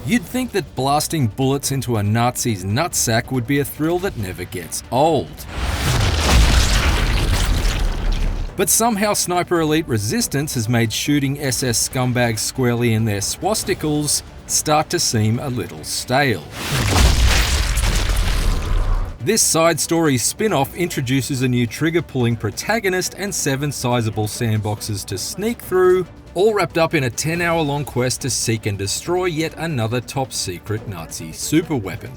You'd think that blasting bullets into a Nazi's nutsack would be a thrill that never gets old. But somehow Sniper Elite Resistance has made shooting SS scumbags squarely in their swasticals start to seem a little stale. This side story spin-off introduces a new trigger-pulling protagonist and 7 sizable sandboxes to sneak through, all wrapped up in a 10-hour-long quest to seek and destroy yet another top-secret Nazi superweapon.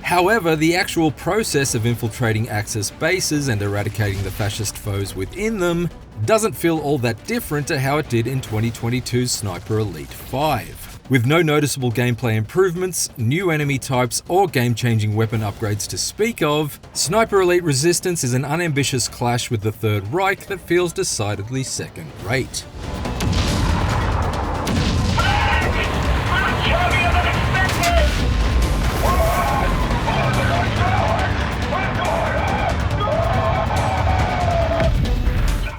However, the actual process of infiltrating Axis bases and eradicating the fascist foes within them doesn't feel all that different to how it did in 2022's Sniper Elite 5. With no noticeable gameplay improvements, new enemy types, or game-changing weapon upgrades to speak of, Sniper Elite Resistance is an unambitious clash with the Third Reich that feels decidedly second-rate.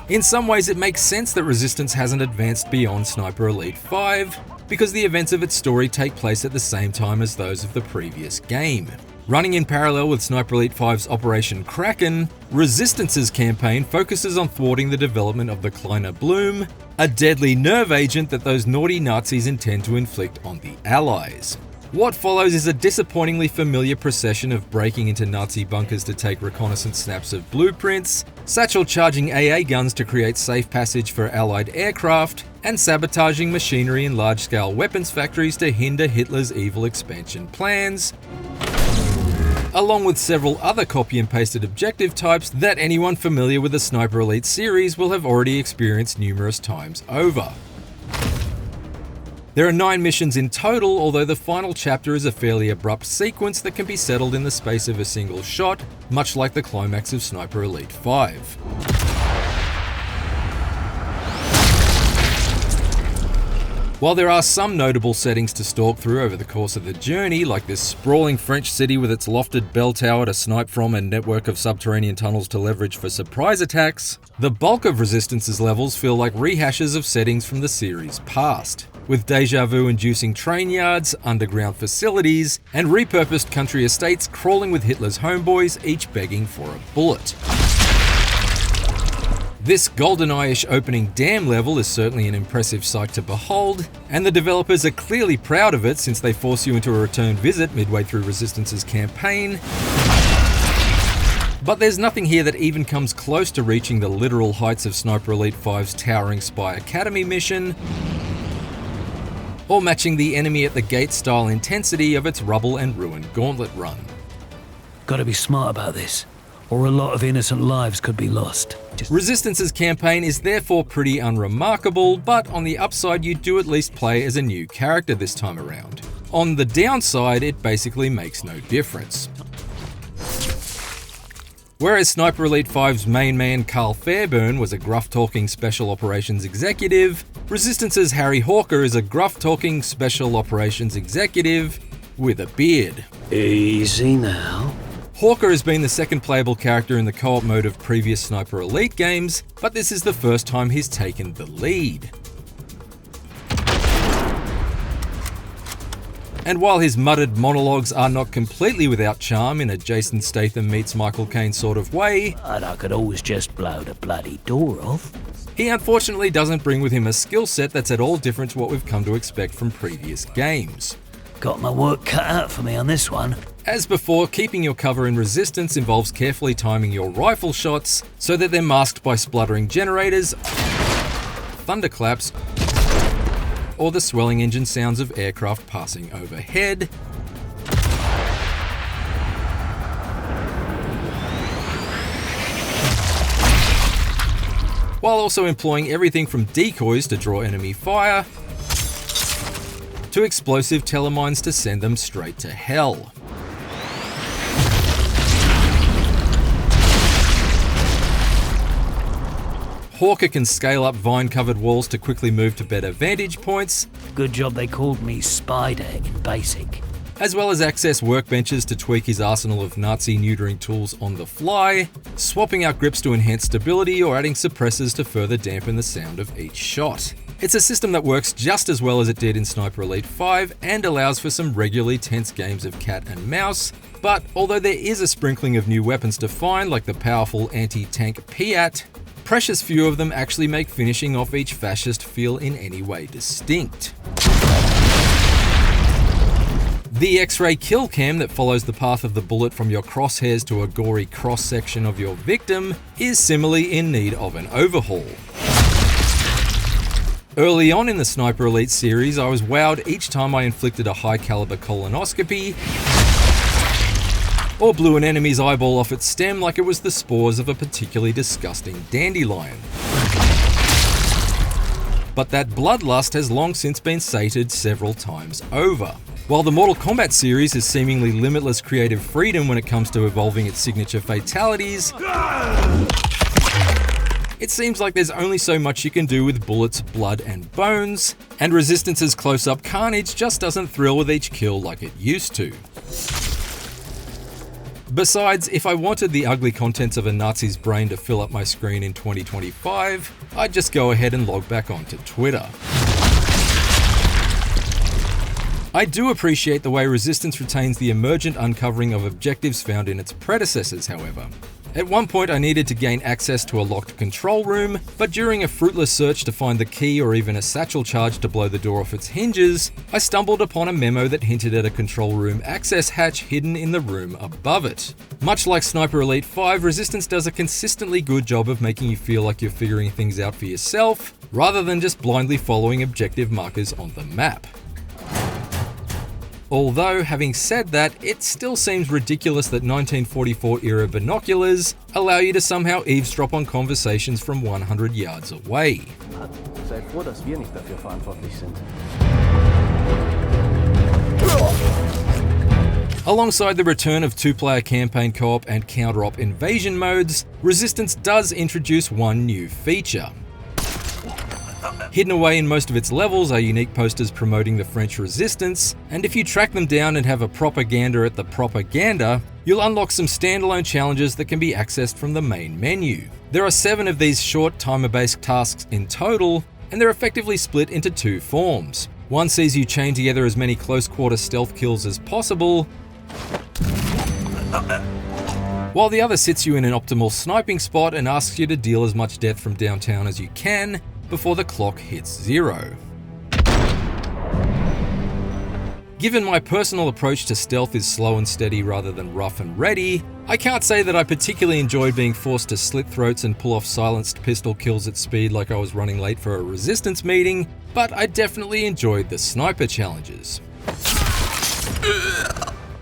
In some ways, it makes sense that Resistance hasn't advanced beyond Sniper Elite 5, because the events of its story take place at the same time as those of the previous game. Running in parallel with Sniper Elite 5's Operation Kraken, Resistance's campaign focuses on thwarting the development of the Kleiner Bloom, a deadly nerve agent that those naughty Nazis intend to inflict on the Allies. What follows is a disappointingly familiar procession of breaking into Nazi bunkers to take reconnaissance snaps of blueprints, satchel-charging AA guns to create safe passage for Allied aircraft, and sabotaging machinery in large-scale weapons factories to hinder Hitler's evil expansion plans, along with several other copy and pasted objective types that anyone familiar with the Sniper Elite series will have already experienced numerous times over. There are 9 missions in total, although the final chapter is a fairly abrupt sequence that can be settled in the space of a single shot, much like the climax of Sniper Elite 5. While there are some notable settings to stalk through over the course of the journey, like this sprawling French city with its lofted bell tower to snipe from and network of subterranean tunnels to leverage for surprise attacks, the bulk of Resistance's levels feel like rehashes of settings from the series past, with deja vu-inducing train yards, underground facilities, and repurposed country estates crawling with Hitler's homeboys, each begging for a bullet. This GoldenEye-ish opening dam level is certainly an impressive sight to behold, and the developers are clearly proud of it since they force you into a return visit midway through Resistance's campaign. But there's nothing here that even comes close to reaching the literal heights of Sniper Elite 5's towering Spy Academy mission, or matching the enemy at the gate style intensity of its rubble and ruin gauntlet run. Gotta be smart about this, or a lot of innocent lives could be lost. Resistance's campaign is therefore pretty unremarkable, but on the upside you do at least play as a new character this time around. On the downside, it basically makes no difference. Whereas Sniper Elite 5's main man Carl Fairburn was a gruff-talking Special Operations Executive, Resistance's Harry Hawker is a gruff-talking Special Operations Executive with a beard. Easy now. Hawker has been the second playable character in the co-op mode of previous Sniper Elite games, but this is the first time he's taken the lead. And while his muttered monologues are not completely without charm in a Jason Statham meets Michael Caine sort of way, And I could always just blow the bloody door off. he unfortunately doesn't bring with him a skill set that's at all different to what we've come to expect from previous games. Got my work cut out for me on this one. As before, keeping your cover in Resistance involves carefully timing your rifle shots so that they're masked by spluttering generators, thunderclaps, or the swelling engine sounds of aircraft passing overhead. While also employing everything from decoys to draw enemy fire, to explosive telemines to send them straight to hell. Hawker can scale up vine-covered walls to quickly move to better vantage points. Good job they called me Spider in Basic. as well as access workbenches to tweak his arsenal of Nazi neutering tools on the fly, swapping out grips to enhance stability, or adding suppressors to further dampen the sound of each shot. It's a system that works just as well as it did in Sniper Elite 5 and allows for some regularly tense games of cat and mouse, but although there is a sprinkling of new weapons to find, like the powerful anti-tank Piat, precious few of them actually make finishing off each fascist feel in any way distinct. The X-ray kill cam that follows the path of the bullet from your crosshairs to a gory cross-section of your victim is similarly in need of an overhaul. Early on in the Sniper Elite series, I was wowed each time I inflicted a high-caliber colonoscopy or blew an enemy's eyeball off its stem like it was the spores of a particularly disgusting dandelion. But that bloodlust has long since been sated several times over. While the Mortal Kombat series has seemingly limitless creative freedom when it comes to evolving its signature fatalities, it seems like there's only so much you can do with bullets, blood, and bones, and Resistance's close-up carnage just doesn't thrill with each kill like it used to. Besides, if I wanted the ugly contents of a Nazi's brain to fill up my screen in 2025, I'd just go ahead and log back onto Twitter. I do appreciate the way Resistance retains the emergent uncovering of objectives found in its predecessors, however. At one point I needed to gain access to a locked control room, but during a fruitless search to find the key or even a satchel charge to blow the door off its hinges, I stumbled upon a memo that hinted at a control room access hatch hidden in the room above it. Much like Sniper Elite 5, Resistance does a consistently good job of making you feel like you're figuring things out for yourself, rather than just blindly following objective markers on the map. Although, having said that, it still seems ridiculous that 1944 era binoculars allow you to somehow eavesdrop on conversations from 100 yards away. Sei froh, dass wir nicht dafür verantwortlich sind. Alongside the return of two-player campaign co-op and counter-op invasion modes, Resistance does introduce one new feature. Hidden away in most of its levels are unique posters promoting the French Resistance, and if you track them down and have a propaganda at the propaganda, you'll unlock some standalone challenges that can be accessed from the main menu. There are 7 of these short timer-based tasks in total, and they're effectively split into 2 forms. One sees you chain together as many close-quarter stealth kills as possible, while the other sits you in an optimal sniping spot and asks you to deal as much death from downtown as you can before the clock hits 0. Given my personal approach to stealth is slow and steady rather than rough and ready, I can't say that I particularly enjoyed being forced to slit throats and pull off silenced pistol kills at speed like I was running late for a Resistance meeting, but I definitely enjoyed the sniper challenges.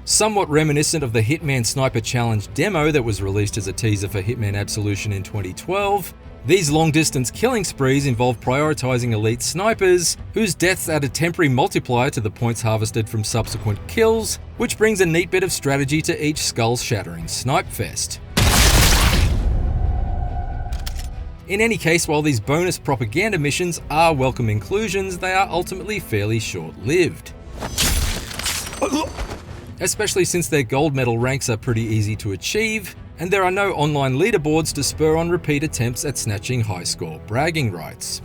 Somewhat reminiscent of the Hitman Sniper Challenge demo that was released as a teaser for Hitman Absolution in 2012, these long-distance killing sprees involve prioritizing elite snipers, whose deaths add a temporary multiplier to the points harvested from subsequent kills, which brings a neat bit of strategy to each skull-shattering snipe fest. In any case, while these bonus propaganda missions are welcome inclusions, they are ultimately fairly short-lived. Especially since their gold medal ranks are pretty easy to achieve, and there are no online leaderboards to spur on repeat attempts at snatching high-score bragging rights.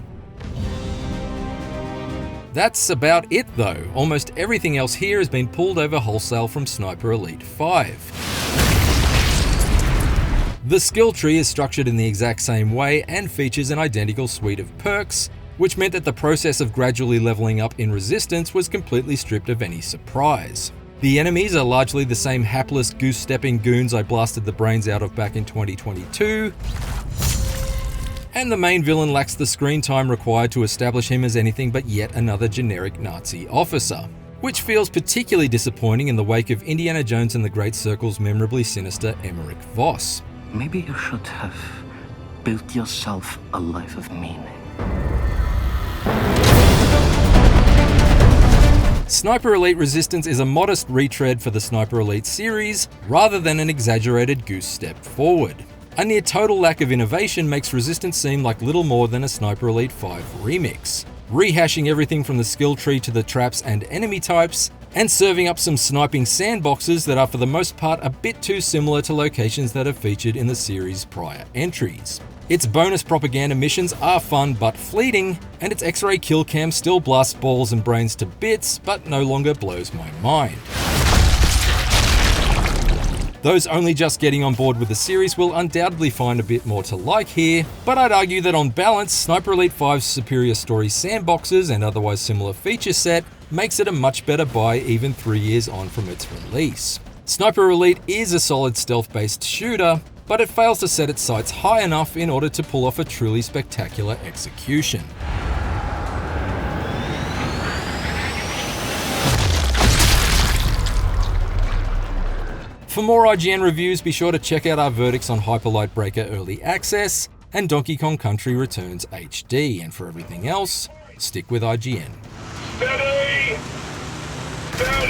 That's about it though. Almost everything else here has been pulled over wholesale from Sniper Elite 5. The skill tree is structured in the exact same way and features an identical suite of perks, which meant that the process of gradually leveling up in Resistance was completely stripped of any surprise. The enemies are largely the same hapless goose-stepping goons I blasted the brains out of back in 2022, and the main villain lacks the screen time required to establish him as anything but yet another generic Nazi officer, which feels particularly disappointing in the wake of Indiana Jones and the Great Circle's memorably sinister Emmerich Voss. Maybe you should have built yourself a life of meaning. Sniper Elite Resistance is a modest retread for the Sniper Elite series, rather than an exaggerated goose step forward. A near total lack of innovation makes Resistance seem like little more than a Sniper Elite 5 remix. Rehashing everything from the skill tree to the traps and enemy types, and serving up some sniping sandboxes that are for the most part a bit too similar to locations that have featured in the series' prior entries. Its bonus propaganda missions are fun but fleeting, and its X-ray kill cam still blasts balls and brains to bits, but no longer blows my mind. Those only just getting on board with the series will undoubtedly find a bit more to like here, but I'd argue that on balance, Sniper Elite 5's superior story sandboxes and otherwise similar feature set makes it a much better buy even 3 years on from its release. Sniper Elite is a solid stealth-based shooter, but it fails to set its sights high enough in order to pull off a truly spectacular execution. For more IGN reviews, be sure to check out our verdicts on Hyper Light Breaker Early Access and Donkey Kong Country Returns HD, and for everything else, stick with IGN. Steady! Steady!